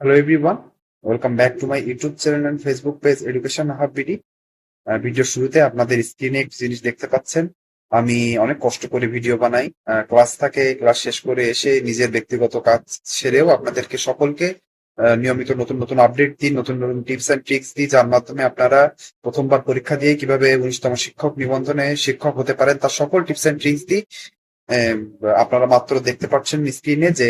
Hello everyone, welcome back to my YouTube channel and Facebook page Education Hub BD. ভিডিওর শুরুতে আপনাদের স্ক্রিনে একটি জিনিস দেখতে পাচ্ছেন। আমি অনেক কষ্ট করে ভিডিও বানাই। ক্লাস থাকে, ক্লাস শেষ করে এসে নিজের ব্যক্তিগত কাজ সেরেও আপনাদেরকে সকলকে নিয়মিত নতুন নতুন আপডেট দিই, নতুন নতুন টিপস এন্ড ট্রিক্স দিই, যার মাধ্যমে আপনারা প্রথমবার পরীক্ষা দিয়ে কিভাবে 19তম শিক্ষক নিবন্ধনে শিক্ষক হতে পারেন তার সকল টিপস এন্ড ট্রিক্স দিই। আপনারা মাত্র দেখতে পাচ্ছেন স্ক্রিনে যে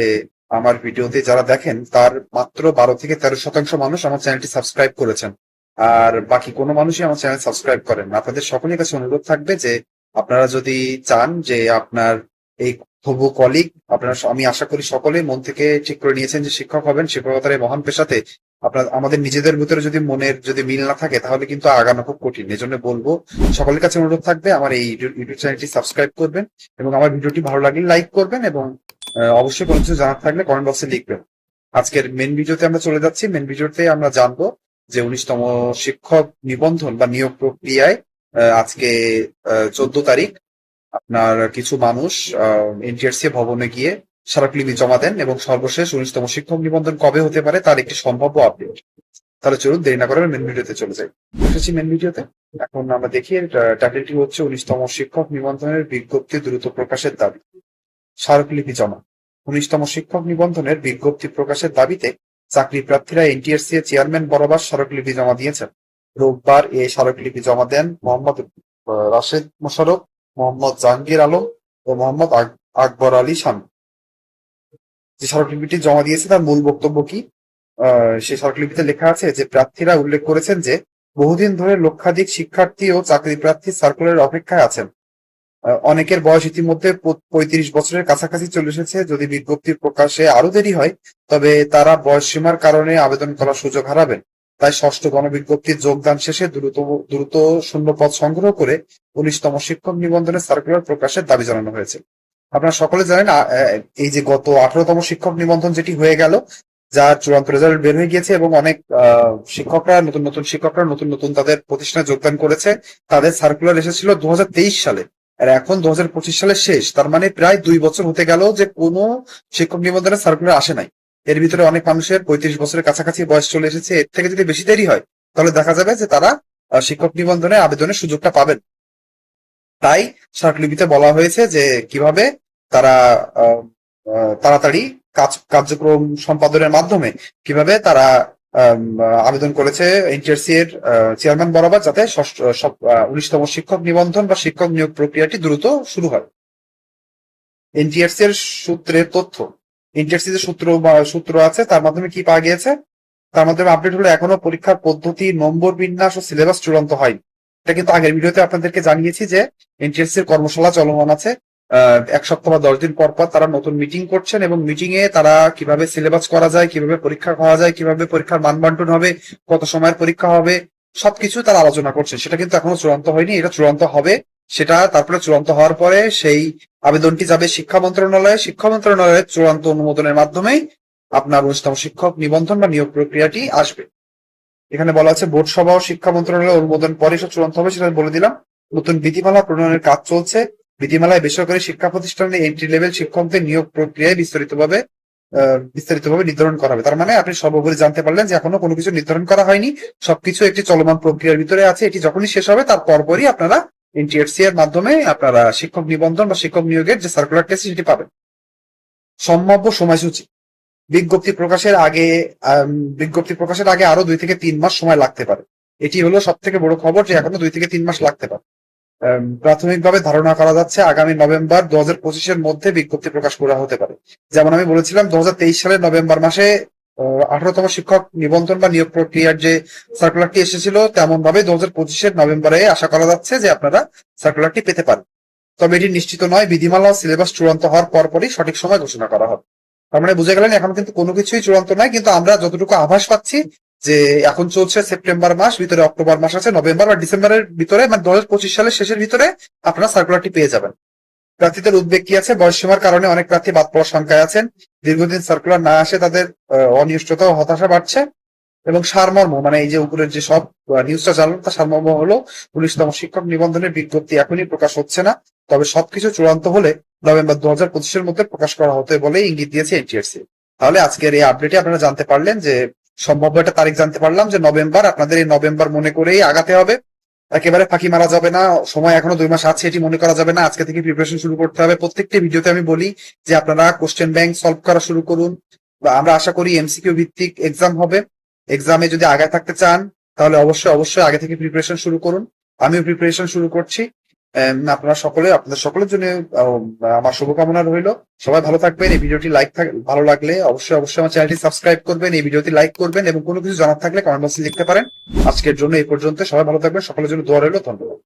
আমার ভিডিওতে যারা দেখেন তার মাত্র 12 থেকে 13% মানুষ আমার চ্যানেলটি সাবস্ক্রাইব করেছেন, আর বাকি কোনো মানুষই আমার চ্যানেল সাবস্ক্রাইব করেন না। আপনাদের সকলের কাছে অনুরোধ থাকবে যে আপনারা যদি চান যে আপনার এই হবু কলিগ, আপনারা আমি আশা করি সকলেই মন থেকে ঠিক করে নিয়েছেন যে শিক্ষক হবেন। শিক্ষকতার এই মহান পেশাতে আপনার আমাদের নিজেদের ভিতরে যদি মনের যদি মিল না থাকে তাহলে কিন্তু আগানো খুব কঠিন। এজন্য বলবো সকলের কাছে অনুরোধ থাকবে আমার এই ইউটিউব চ্যানেলটি সাবস্ক্রাইব করবেন এবং আমার ভিডিওটি ভালো লাগলে লাইক করবেন এবং অবশ্যই কোনো কিছু জানার থাকলে কমেন্ট বক্সে লিখবেন। আজকের মেন ভিডিওতে আমরা চলে যাচ্ছি। মেন ভিডিওতে আমরা জানবো যে 19তম শিক্ষক নিবন্ধন বা নিয়োগ প্রক্রিয়ায় আজকে 14 তারিখ আপনার কিছু মানুষ এনটিআরসি ভবনে গিয়ে স্মারকলিপি জমা দেন এবং সর্বশেষ 19তম শিক্ষক নিবন্ধন কবে হতে পারে তার একটি সম্ভাব্য আপডেট। তাহলে চলুন দেরি না করে মেন ভিডিওতে চলে যাই। এসেছি মেন ভিডিওতে। এখন আমরা দেখি টাইটেলটি হচ্ছে 19তম শিক্ষক নিবন্ধনের বিজ্ঞপ্তি দ্রুত প্রকাশের দাবি। স্মারকলিপি জমা। 19তম শিক্ষক নিবন্ধনের বিজ্ঞপ্তি প্রকাশের দাবিতে চাকরি প্রার্থীরা এনটিআরসি এর চেয়ারম্যান বরাবর স্মারকলিপি জমা দিয়েছেন। রোববার এই স্মারকলিপি জমা দেন মোহাম্মদ রাশেদ মোশাররফ, মোহাম্মদ জাহাঙ্গীর আলম ও মোহাম্মদ আকবর আলী শামীম। যে স্মারকলিপিটি জমা দিয়েছে তার মূল বক্তব্য কি? সেই স্মারকলিপিতে লেখা আছে যে প্রার্থীরা উল্লেখ করেছেন যে বহুদিন ধরে লক্ষাধিক শিক্ষার্থী ও চাকরি প্রার্থী সার্কুলারের অপেক্ষায় আছেন। অনেকের বয়স ইতিমধ্যে 35 বছরের কাছাকাছি চলে এসেছে। যদি বিজ্ঞপ্তি প্রকাশে আরো দেরি হয় তবে তারা বয়সসীমার কারণে আবেদন করার সুযোগ হারাবেন। তাই ষষ্ঠ গণবিজ্ঞপ্তির যোগদান শেষে দ্রুত শূন্যপদ সংগ্রহ করে 19তম শিক্ষক নিবন্ধনের সার্কুলার প্রকাশের দাবি জানানো হয়েছে। আপনারা সকলে জানেন এই যে গত 18তম শিক্ষক নিবন্ধন যেটি হয়ে গেল, যার চূড়ান্ত রেজাল্ট বের হয়ে গিয়েছে এবং অনেক শিক্ষকরা নতুন নতুন তাদের প্রতিষ্ঠানে যোগদান করেছে। তাদের সার্কুলার এসেছিল 2023 সালে, আর এখন 2025 সালের শেষ। তার মানে প্রায় 2 বছর হতে গেল যে কোনো শিক্ষক নিবন্ধনের সার্কুলার আসে নাই। এর ভিতরে অনেক মানুষের 35 বছরের কাছাকাছি বয়স চলে এসেছে। এর থেকে যদি বেশি দেরি হয় তাহলে দেখা যাবে যে তারা শিক্ষক নিবন্ধনে আবেদনের সুযোগটা পাবেন। তাই স্মারকলিপিতে বলা হয়েছে যে কিভাবে তারা তাড়াতাড়ি কার্যক্রম সম্পাদনের মাধ্যমে কিভাবে তারা আবেদন করেছে এনটিআরসি এর চেয়ারম্যান বরাবর, যাতে 19তম শিক্ষক নিবন্ধন বা শিক্ষক নিয়োগ প্রক্রিয়াটি দ্রুত শুরু হয়। এনটিআরসি এর সূত্রের তথ্য। এনটিআরসি যে সূত্র আছে তার মাধ্যমে কি পাওয়া গিয়েছে? তার মাধ্যমে আপডেট হলো এখনো পরীক্ষার পদ্ধতি, নম্বর বিন্যাস ও সিলেবাস চূড়ান্ত হয়নি। এটা কিন্তু আগের ভিডিওতে আপনাদেরকে জানিয়েছি যে এনটিএসসি এর কর্মশালা চলমান আছে। 1 সপ্তাহ বা 10 দিন পর পর তারা নতুন মিটিং করছেন এবং মিটিং এ তারা কিভাবে সিলেবাস করা যায়, কিভাবে পরীক্ষা করা যায়, কিভাবে পরীক্ষার মান বন্টন হবে, কত সময়ের পরীক্ষা হবে, সবকিছু তারা আলোচনা করছেন। সেটা কিন্তু এখনো চূড়ান্ত হয়নি, এটা চূড়ান্ত হবে। সেটা তারপরে চূড়ান্ত হওয়ার পরে সেই আবেদনটি যাবে শিক্ষা মন্ত্রণালয়ে। শিক্ষা মন্ত্রণালয়ের চূড়ান্ত অনুমোদনের মাধ্যমেই আপনার 19তম শিক্ষক নিবন্ধন বা নিয়োগ প্রক্রিয়াটি আসবে। এখানে বলা আছে বোর্ড সভা ও শিক্ষা মন্ত্রণালয়ের অনুমোদন পরে সব চূড়ান্ত হবে, সেটা বলে দিলাম। নতুন বিধিমালা প্রণয়নের কাজ চলছে। বিধিমালায় বেসরকারি শিক্ষা প্রতিষ্ঠানে এন্ট্রি লেভেল শিক্ষকদের নিয়োগ প্রক্রিয়ায় বিস্তারিতভাবে নির্ধারণ করা হবে। তার মানে আপনি সর্বোপরি জানতে পারলেন যে এখনো কোনো কিছু নির্ধারণ করা হয়নি, সবকিছু একটি চলমান প্রক্রিয়ার ভিতরে আছে। এটি যখনই শেষ হবে তার পরপরই আপনারা এনটিআরসি এর মাধ্যমে আপনারা শিক্ষক নিবন্ধন বা শিক্ষক নিয়োগের যে সার্কুলার টেস্ট সেটি পাবেন। সম্ভাব্য সময়সূচি। বিজ্ঞপ্তি প্রকাশের আগে আরো 2 থেকে 3 মাস সময় লাগতে পারে। এটি হলো সব থেকে বড় খবর যে এখনো 2 থেকে 3 মাস লাগতে পারে। প্রাথমিকভাবে ধারণা করা যাচ্ছে আগামী নভেম্বর 2025-এর মধ্যে বিজ্ঞপ্তি প্রকাশ করা হতে পারে। যেমন আমি বলেছিলাম 2023 সালের নভেম্বর মাসে 18তম শিক্ষক নিবন্ধন বা নিয়োগ প্রক্রিয়ার যে সার্কুলারটি এসেছিল, তেমন ভাবে 2025-এর নভেম্বরে আশা করা যাচ্ছে যে আপনারা সার্কুলারটি পেতে পারেন। তবে এটি নিশ্চিত নয়। বিধিমালা ও সিলেবাস চূড়ান্ত হওয়ার পরপরই সঠিক সময় ঘোষণা করা হবে। তার মানে বুঝে গেলেন এখন কিন্তু কোনো কিছুই চূড়ান্ত নয়, কিন্তু আমরা যতটুকু আভাস পাচ্ছি যে এখন চলছে সেপ্টেম্বর মাস, ভিতরে অক্টোবর মাস আছে, নভেম্বর বা ডিসেম্বরের ভিতরে মানে 2025 সালের শেষের ভিতরে আপনারা সার্কুলারটি পেয়ে যাবেন। প্রার্থীদের উদ্বেগ কি আছে? বয়সসীমার কারণে অনেক প্রার্থী বাদ পড়ার শঙ্কায় আছেন। দীর্ঘদিন সার্কুলার না আসে তাদের অনিষ্টতা ও হতাশা বাড়ছে। এবং সারমর্ম মানে এই যে উপরের যে সব নিউজটা জানলাম তার সারমর্ম হলো 19তম শিক্ষক নিবন্ধনের বিজ্ঞপ্তি এখনই প্রকাশ হচ্ছে না, তবে সবকিছু চূড়ান্ত হলে নভেম্বর 2025-এর মধ্যে প্রকাশ করা হতে বলে ইঙ্গিত দিয়েছে এনটিআরসি। তাহলে আজকের এই আপডেটে আপনারা জানতে পারলেন যে সম্ভাব্য একটা তারিখ জানতে পারলাম যে নভেম্বর, আপনাদের এই নভেম্বর মনে করেই আগাতে হবে, একেবারে ফাঁকি মারা যাবে না। সময় এখনো 2 মাস আছে, এটি মনে করা যাবে না। আজকে থেকে প্রিপারেশন শুরু করতে হবে। প্রত্যেকটি ভিডিওতে আমি বলি যে আপনারা কোশ্চেন ব্যাংক সলভ করা শুরু করুন, বা আমরা আশা করি এমসিকিউ ভিত্তিক এক্সাম হবে। এক্সামে যদি আগে থাকতে চান তাহলে অবশ্যই অবশ্যই আগে থেকে প্রিপারেশন শুরু করুন। আমিও প্রিপারেশন শুরু করছি। আপনারা সকলে, আপনাদের সকলের জন্য আমার শুভকামনা রইল। সবাই ভালো থাকবেন। এই ভিডিওটি ভালো লাগলে অবশ্যই অবশ্যই আমার চ্যানেলটি সাবস্ক্রাইব করবেন, এই ভিডিওটি লাইক করবেন এবং কোনো কিছু জানার থাকলে কমেন্ট বক্সে লিখতে পারেন। আজকের জন্য এই পর্যন্ত। সবাই ভালো থাকবেন, সকলের জন্য দোয়া রইল। ধন্যবাদ।